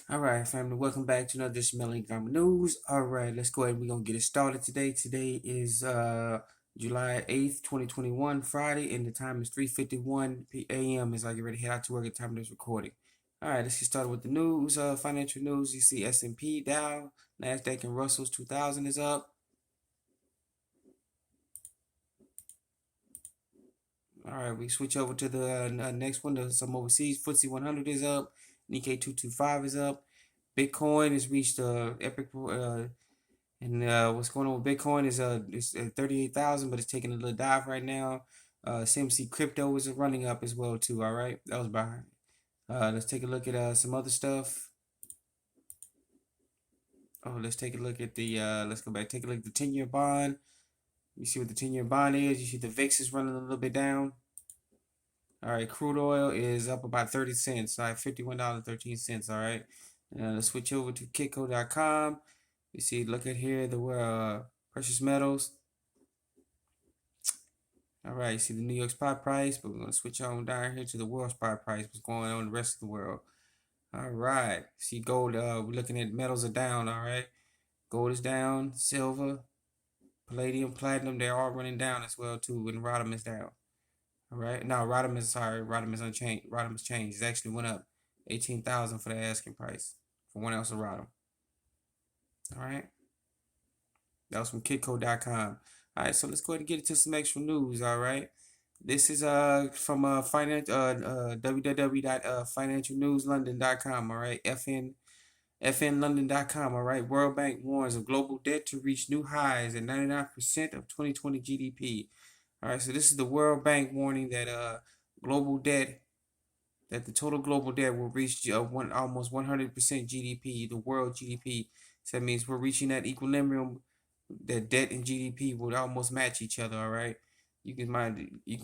All right, family, welcome back to another edition of Melanie Drama News. All right, let's go ahead and we're gonna get it started today. Today is July 8th, 2021, Friday, and the time is 3:51 a.m. as I get ready to head out to work at the time of this recording. All right, let's get started with the news. Financial news. You see S&P, Dow, Nasdaq, and Russell's 2000 is up. All right, we switch over to the next one. Some overseas. FTSE 100 is up. Nikkei 225 is up. Bitcoin has reached epic. And what's going on with Bitcoin is it's at 38,000, but it's taking a little dive right now. CMC crypto is running up as well too. All right, that was behind. Let's take a look at some other stuff. Oh, let's take a look at the. Let's go back. Take a look at the 10-year bond. You see what the 10-year bond is. You see the VIX is running a little bit down. All right, crude oil is up about 30 cents. All right, $51.13. All right. Let's switch over to kitco.com. You see, look at here the precious metals. All right, you see the New York spot price, but we're gonna switch on down here to the world spot price. What's going on in the rest of the world? All right, see gold. We're looking at metals are down. All right, gold is down, silver, palladium, platinum. They're all running down as well too, and rhodium is down. All right, now rhodium is unchanged. Rhodium has changed. It actually went up 18,000 for the asking price for 1 ounce of rhodium. All right, that was from kitco.com. All right, so let's go ahead and get into some extra news. All right. This is from www.financialnewslondon.com, all right? fnlondon.com, all right? World Bank warns of global debt to reach new highs at 99% of 2020 GDP. All right, so this is the World Bank warning that global debt that the total global debt will reach almost 100% GDP, the world GDP. So that means we're reaching that equilibrium that debt and GDP would almost match each other, all right? You can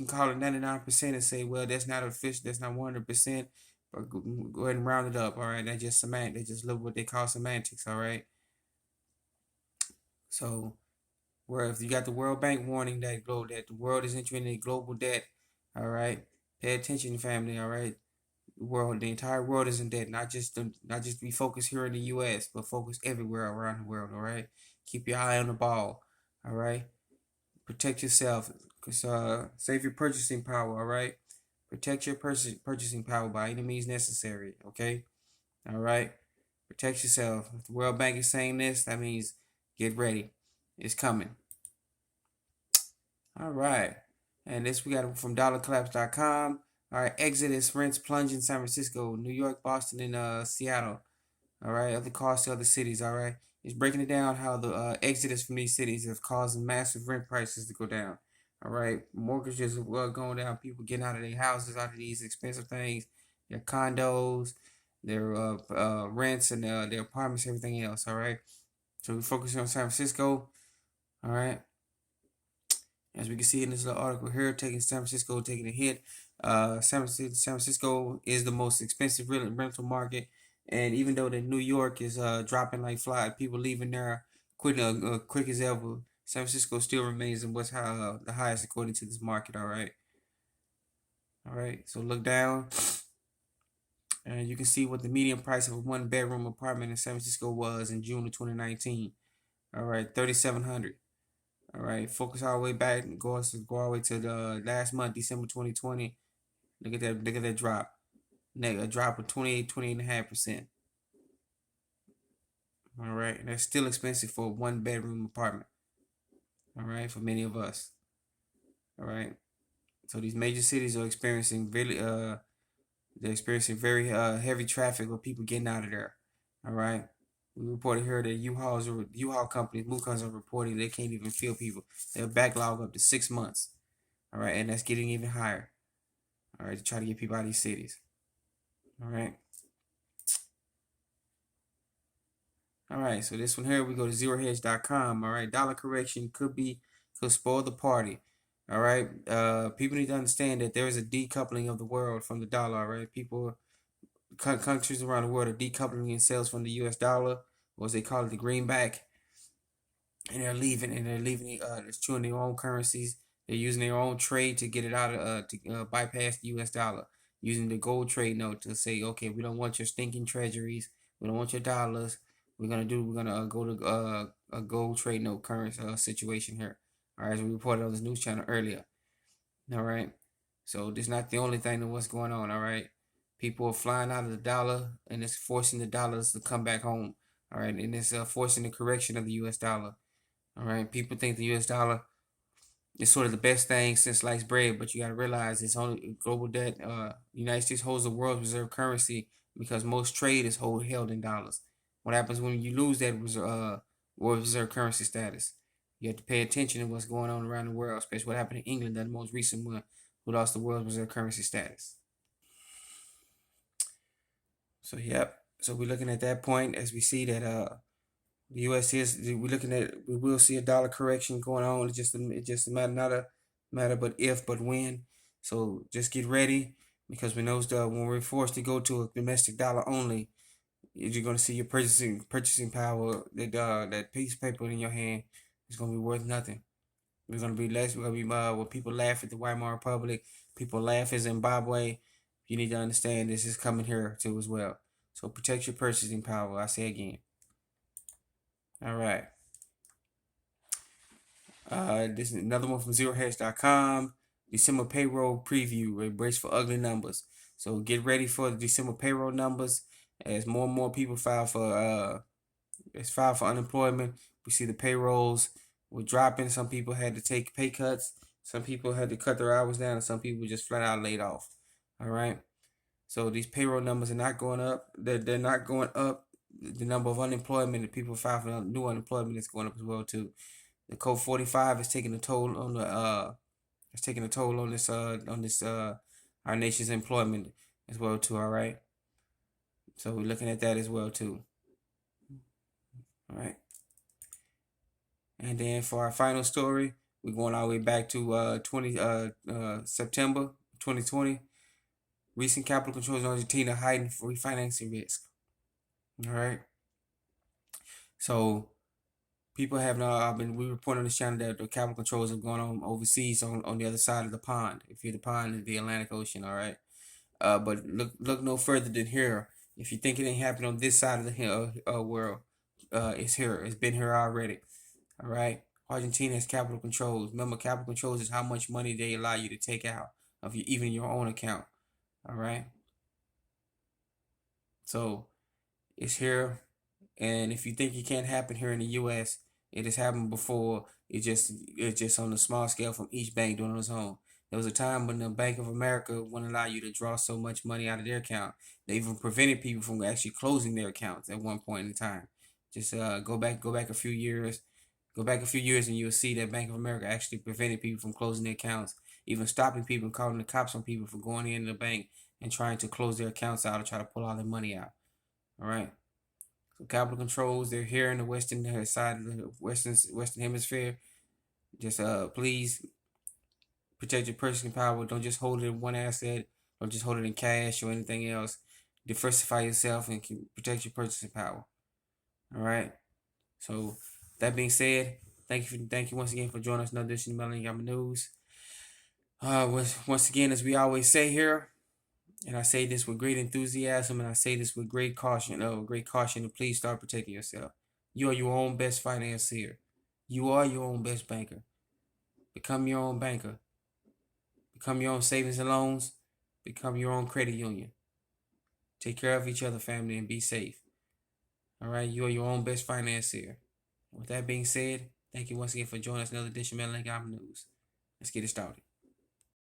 call it 99% and say, well, that's not official, that's not 100%, but go ahead and round it up, all right? That's just semantics. They just love what they call semantics, all right? So, where if you got the World Bank warning that the world is entering a global debt, all right? Pay attention, family, all right? The entire world is in debt, not just be focused here in the U.S., but focus everywhere around the world. All right, keep your eye on the ball. All right, protect yourself, cause save your purchasing power. All right, protect your purchasing power by any means necessary. Okay, all right, protect yourself. If the World Bank is saying this, that means get ready. It's coming. All right. And this we got from dollarcollapse.com. All right. Exodus rents plunge in San Francisco, New York, Boston, and Seattle. All right. Other costs to other cities. All right. It's breaking it down how the exodus from these cities have caused massive rent prices to go down. All right. Mortgages are going down. People getting out of their houses, out of these expensive things, their condos, their rents, and their apartments, everything else. All right. So we focus on San Francisco. All right. As we can see in this little article here, San Francisco taking a hit. San Francisco is the most expensive rental market, and even though the New York is dropping like flies, people leaving there quick as ever. San Francisco still remains in what's the highest according to this market. All right. So look down, and you can see what the median price of a one-bedroom apartment in San Francisco was in June of 2019. All right, 3,700. All right, focus all the way back and go all the way to the last month, December 2020. Look at that drop. A drop of 28.5%. All right, and that's still expensive for a one-bedroom apartment. All right, for many of us. All right, so these major cities are experiencing they're experiencing very heavy traffic with people getting out of there. All right. We reported here that U-Haul companies, move companies are reporting they can't even fill people. They'll backlog up to 6 months. All right, and that's getting even higher. All right, to try to get people out of these cities. All right. All right, so this one here, we go to zerohedge.com. All right, dollar correction could spoil the party. All right, people need to understand that there is a decoupling of the world from the dollar. All right, countries around the world are decoupling themselves from the U.S. dollar, or as they call it, the greenback, and they're leaving they're chewing their own currencies. They're using their own trade to get it out of to bypass the U.S. dollar, using the gold trade note to say, okay, we don't want your stinking treasuries. We don't want your dollars. We're gonna go to a gold trade note current situation here. All right, as we reported on this news channel earlier. All right. So this is not the only thing that what's going on. All right. People are flying out of the dollar, and it's forcing the dollars to come back home. All right, and it's forcing the correction of the U.S. dollar. All right. People think the U.S. dollar is sort of the best thing since sliced bread, but you got to realize it's only global debt. The United States holds the world's reserve currency because most trade is held in dollars. What happens when you lose that world reserve currency status? You have to pay attention to what's going on around the world, especially what happened in England, that most recent one, who lost the world reserve currency status. So yep. So we're looking at that point as we see that the U.S. is we will see a dollar correction going on. It's just a matter not a matter but if but when. So just get ready because when we're forced to go to a domestic dollar only, you're going to see your purchasing power, that piece of paper in your hand is going to be worth nothing. We're going to be less. We're going to be when people laugh at the Weimar Republic, people laugh at Zimbabwe. You need to understand this is coming here too as well. So protect your purchasing power. I say again. All right. This is another one from ZeroHedge.com. December payroll preview. Brace for ugly numbers. So get ready for the December payroll numbers as more and more people file for unemployment. We see the payrolls were dropping. Some people had to take pay cuts. Some people had to cut their hours down, and some people just flat out laid off. All right. So these payroll numbers are not going up. They're not going up. The number of unemployment that people file for new unemployment is going up as well too. The code 45 is taking a toll on our nation's employment as well too. All right. So we're looking at that as well too. All right. And then for our final story, we're going all the way back to September 2020. Recent capital controls in Argentina heighten refinancing risk. All right. So people have now we report on this channel that the capital controls have gone on overseas on the other side of the pond. If you're the pond in the Atlantic Ocean, all right. But look no further than here. If you think it ain't happening on this side of the world, it's here. It's been here already. All right. Argentina has capital controls. Remember, capital controls is how much money they allow you to take out of even your own account. All right. So it's here. And if you think it can't happen here in the U.S., it has happened before. It's just on a small scale from each bank doing it on its own. There was a time when the Bank of America wouldn't allow you to draw so much money out of their account. They even prevented people from actually closing their accounts at one point in time. Just go back a few years. Go back a few years and you'll see that Bank of America actually prevented people from closing their accounts, even stopping people and calling the cops on people for going into the bank and trying to close their accounts out or try to pull all their money out. All right. So capital controls, they're here in the western side of the western hemisphere. Just please protect your purchasing power. Don't just hold it in one asset. Don't just hold it in cash or anything else. Diversify yourself and protect your purchasing power. All right. So that being said, thank you once again for joining us. Another edition of Melanie Gamma News. Once again, as we always say here, and I say this with great enthusiasm, and I say this with great caution. And please start protecting yourself. You are your own best financier. You are your own best banker. Become your own banker. Become your own savings and loans. Become your own credit union. Take care of each other, family, and be safe. All right, you are your own best financier. With that being said, thank you once again for joining us another edition of Melanie Gamma News. Let's get it started.